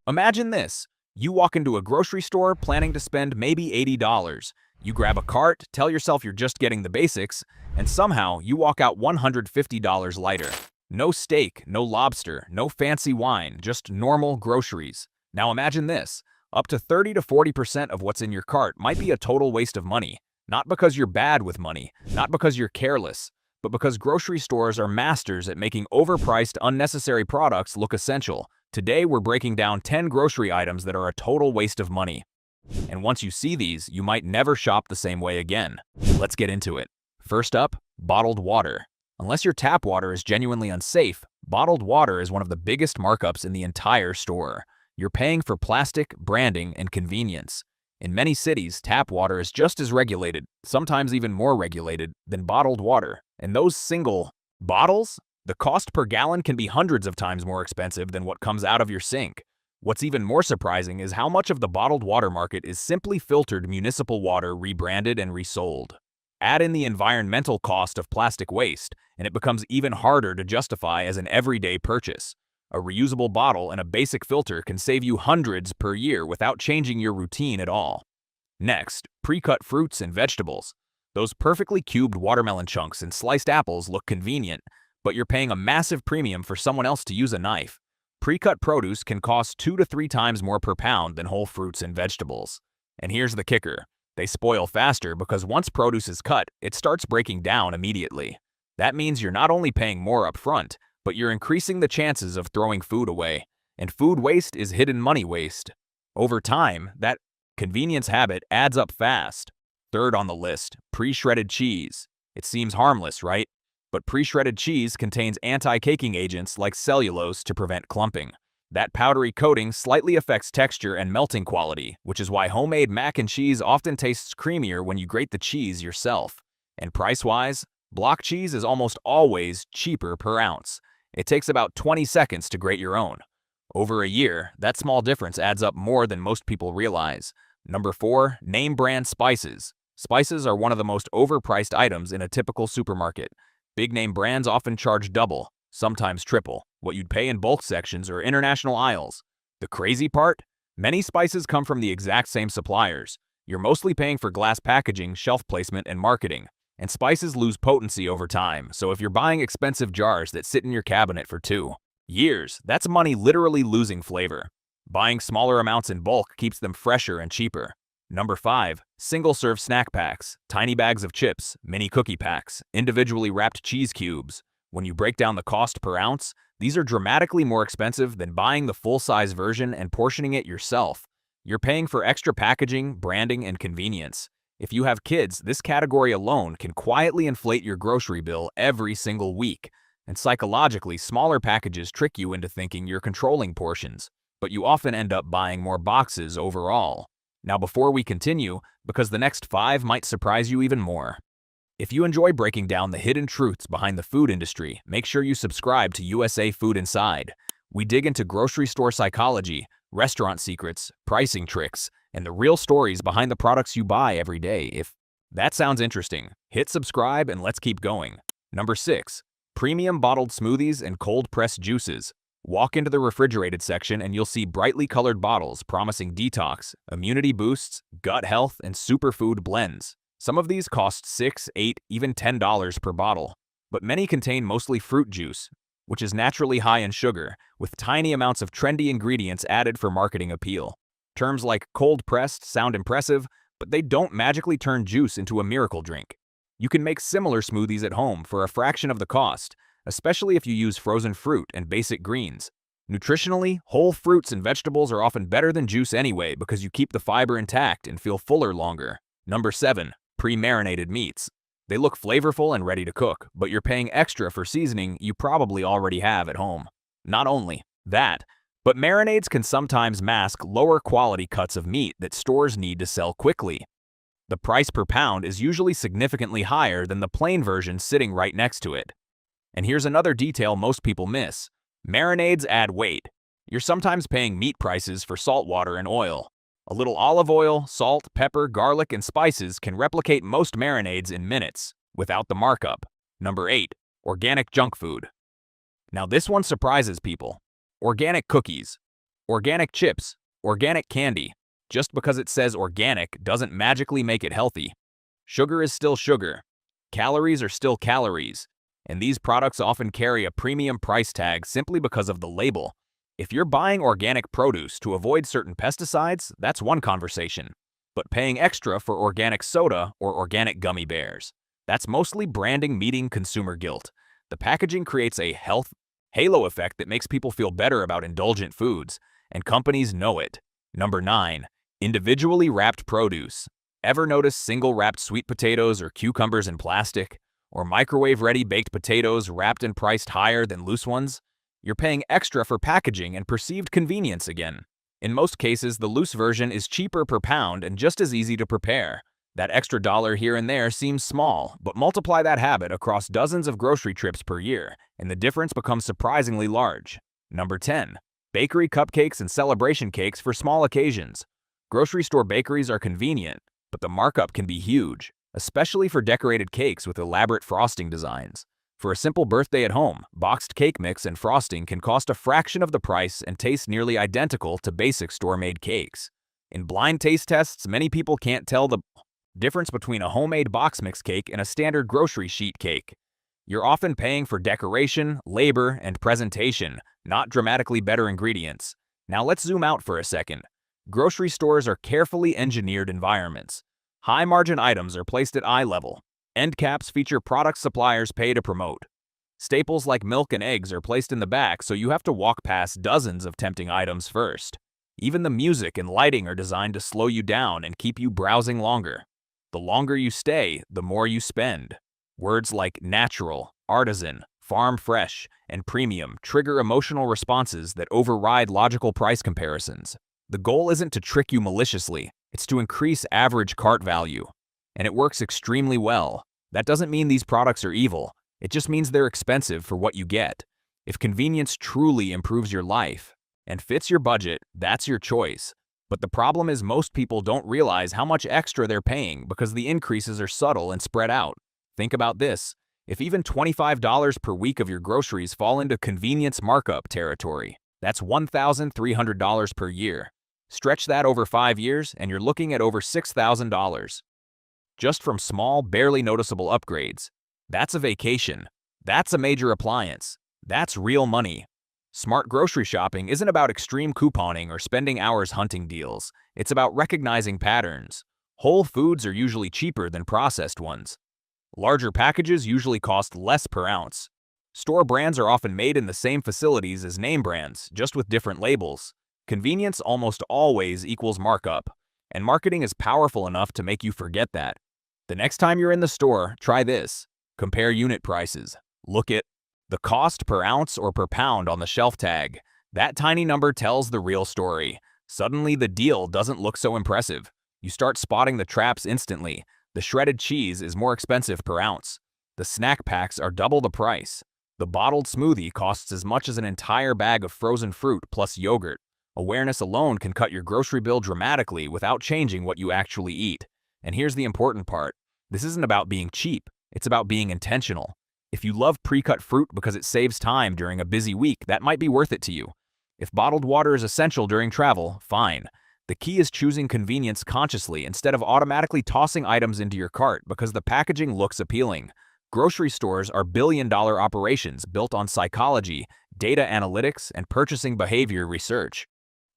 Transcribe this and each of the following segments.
Imagine this. You walk into a grocery store planning to spend maybe $80. You grab a cart, tell yourself you're just getting the basics, and somehow you walk out $150 lighter. No steak, no lobster, no fancy wine, just normal groceries. Now imagine this. Up to 30 to 40% of what's in your cart might be a total waste of money. Not because you're bad with money, not because you're careless, but because grocery stores are masters at making overpriced, unnecessary products look essential. Today, we're breaking down 10 grocery items that are a total waste of money. And once you see these, you might never shop the same way again. Let's get into it. First up, bottled water. Unless your tap water is genuinely unsafe, bottled water is one of the biggest markups in the entire store. You're paying for plastic, branding, and convenience. In many cities, tap water is just as regulated, sometimes even more regulated, than bottled water. And those single bottles? The cost per gallon can be hundreds of times more expensive than what comes out of your sink. What's even more surprising is how much of the bottled water market is simply filtered municipal water rebranded and resold. Add in the environmental cost of plastic waste, and it becomes even harder to justify as an everyday purchase. A reusable bottle and a basic filter can save you hundreds per year without changing your routine at all. Next, pre-cut fruits and vegetables. Those perfectly cubed watermelon chunks and sliced apples look convenient, but you're paying a massive premium for someone else to use a knife. Pre-cut produce can cost 2 to 3 times more per pound than whole fruits and vegetables. And here's the kicker. They spoil faster because once produce is cut, it starts breaking down immediately. That means you're not only paying more up front, but you're increasing the chances of throwing food away. And food waste is hidden money waste. Over time, that convenience habit adds up fast. Third on the list, pre-shredded cheese. It seems harmless, right? But pre-shredded cheese contains anti-caking agents like cellulose to prevent clumping. That powdery coating slightly affects texture and melting quality, which is why homemade mac and cheese often tastes creamier when you grate the cheese yourself. And price-wise, block cheese is almost always cheaper per ounce. It takes about 20 seconds to grate your own. Over a year, that small difference adds up more than most people realize. Number 4, name brand spices. Spices are one of the most overpriced items in a typical supermarket. Big-name brands often charge double, sometimes triple, what you'd pay in bulk sections or international aisles. The crazy part? Many spices come from the exact same suppliers. You're mostly paying for glass packaging, shelf placement, and marketing. And spices lose potency over time, so if you're buying expensive jars that sit in your cabinet for 2 years, that's money literally losing flavor. Buying smaller amounts in bulk keeps them fresher and cheaper. Number 5, single-serve snack packs, tiny bags of chips, mini cookie packs, individually wrapped cheese cubes. When you break down the cost per ounce, these are dramatically more expensive than buying the full-size version and portioning it yourself. You're paying for extra packaging, branding, and convenience. If you have kids, this category alone can quietly inflate your grocery bill every single week. And psychologically, smaller packages trick you into thinking you're controlling portions, but you often end up buying more boxes overall. Now before we continue, because the next 5 might surprise you even more. If you enjoy breaking down the hidden truths behind the food industry, make sure you subscribe to USA Food Inside. We dig into grocery store psychology, restaurant secrets, pricing tricks, and the real stories behind the products you buy every day. If that sounds interesting, hit subscribe and let's keep going. Number 6, premium bottled smoothies and cold-pressed juices. Walk into the refrigerated section and you'll see brightly colored bottles promising detox, immunity boosts, gut health, and superfood blends. Some of these cost $6, $8, even $10 per bottle, but many contain mostly fruit juice, which is naturally high in sugar, with tiny amounts of trendy ingredients added for marketing appeal. Terms like cold-pressed sound impressive, but they don't magically turn juice into a miracle drink. You can make similar smoothies at home for a fraction of the cost, especially if you use frozen fruit and basic greens. Nutritionally, whole fruits and vegetables are often better than juice anyway because you keep the fiber intact and feel fuller longer. Number 7, pre-marinated meats. They look flavorful and ready to cook, but you're paying extra for seasoning you probably already have at home. Not only that, but marinades can sometimes mask lower quality cuts of meat that stores need to sell quickly. The price per pound is usually significantly higher than the plain version sitting right next to it. And here's another detail most people miss. Marinades add weight. You're sometimes paying meat prices for salt water and oil. A little olive oil, salt, pepper, garlic, and spices can replicate most marinades in minutes, without the markup. Number 8, organic junk food. Now this one surprises people. Organic cookies. Organic chips, organic candy. Just because it says organic doesn't magically make it healthy. Sugar is still sugar. Calories are still calories. And these products often carry a premium price tag simply because of the label. If you're buying organic produce to avoid certain pesticides, that's one conversation. But paying extra for organic soda or organic gummy bears, that's mostly branding meeting consumer guilt. The packaging creates a health halo effect that makes people feel better about indulgent foods, and companies know it. Number 9. Individually wrapped produce. Ever notice single-wrapped sweet potatoes or cucumbers in plastic? Or microwave-ready baked potatoes wrapped and priced higher than loose ones? You're paying extra for packaging and perceived convenience again. In most cases, the loose version is cheaper per pound and just as easy to prepare. That extra dollar here and there seems small, but multiply that habit across dozens of grocery trips per year, and the difference becomes surprisingly large. Number 10. Bakery cupcakes and celebration cakes for small occasions. Grocery store bakeries are convenient, but the markup can be huge, especially for decorated cakes with elaborate frosting designs. For a simple birthday at home, boxed cake mix and frosting can cost a fraction of the price and taste nearly identical to basic store-made cakes. In blind taste tests, many people can't tell the difference between a homemade box mix cake and a standard grocery sheet cake. You're often paying for decoration, labor, and presentation, not dramatically better ingredients. Now let's zoom out for a second. Grocery stores are carefully engineered environments. High-margin items are placed at eye level. End caps feature product suppliers pay to promote. Staples like milk and eggs are placed in the back, so you have to walk past dozens of tempting items first. Even the music and lighting are designed to slow you down and keep you browsing longer. The longer you stay, the more you spend. Words like natural, artisan, farm fresh, and premium trigger emotional responses that override logical price comparisons. The goal isn't to trick you maliciously, it's to increase average cart value. And it works extremely well. That doesn't mean these products are evil, it just means they're expensive for what you get. If convenience truly improves your life and fits your budget, that's your choice. But the problem is most people don't realize how much extra they're paying because the increases are subtle and spread out. Think about this. If even $25 per week of your groceries fall into convenience markup territory, that's $1,300 per year. Stretch that over 5 years and you're looking at over $6,000. Just from small, barely noticeable upgrades. That's a vacation. That's a major appliance. That's real money. Smart grocery shopping isn't about extreme couponing or spending hours hunting deals. It's about recognizing patterns. Whole foods are usually cheaper than processed ones. Larger packages usually cost less per ounce. Store brands are often made in the same facilities as name brands, just with different labels. Convenience almost always equals markup, and marketing is powerful enough to make you forget that. The next time you're in the store, try this. Compare unit prices. Look at the cost per ounce or per pound on the shelf tag. That tiny number tells the real story. Suddenly, the deal doesn't look so impressive. You start spotting the traps instantly. The shredded cheese is more expensive per ounce. The snack packs are double the price. The bottled smoothie costs as much as an entire bag of frozen fruit plus yogurt. Awareness alone can cut your grocery bill dramatically without changing what you actually eat. And here's the important part. This isn't about being cheap. It's about being intentional. If you love pre-cut fruit because it saves time during a busy week, that might be worth it to you. If bottled water is essential during travel, fine. The key is choosing convenience consciously instead of automatically tossing items into your cart because the packaging looks appealing. Grocery stores are billion-dollar operations built on psychology, data analytics, and purchasing behavior research.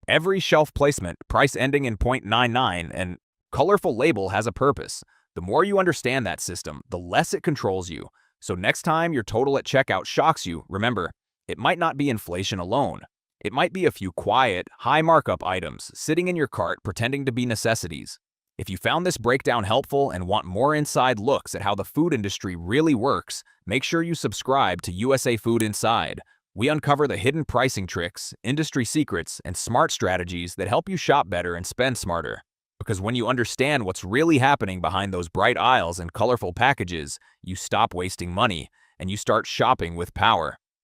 Every shelf placement, price ending in .99, and colorful label has a purpose. The more you understand that system, the less it controls you. So next time your total at checkout shocks you, remember, it might not be inflation alone. It might be a few quiet, high markup items sitting in your cart pretending to be necessities. If you found this breakdown helpful and want more inside looks at how the food industry really works, make sure you subscribe to USA Food Inside. We uncover the hidden pricing tricks, industry secrets, and smart strategies that help you shop better and spend smarter. Because when you understand what's really happening behind those bright aisles and colorful packages, you stop wasting money and you start shopping with power.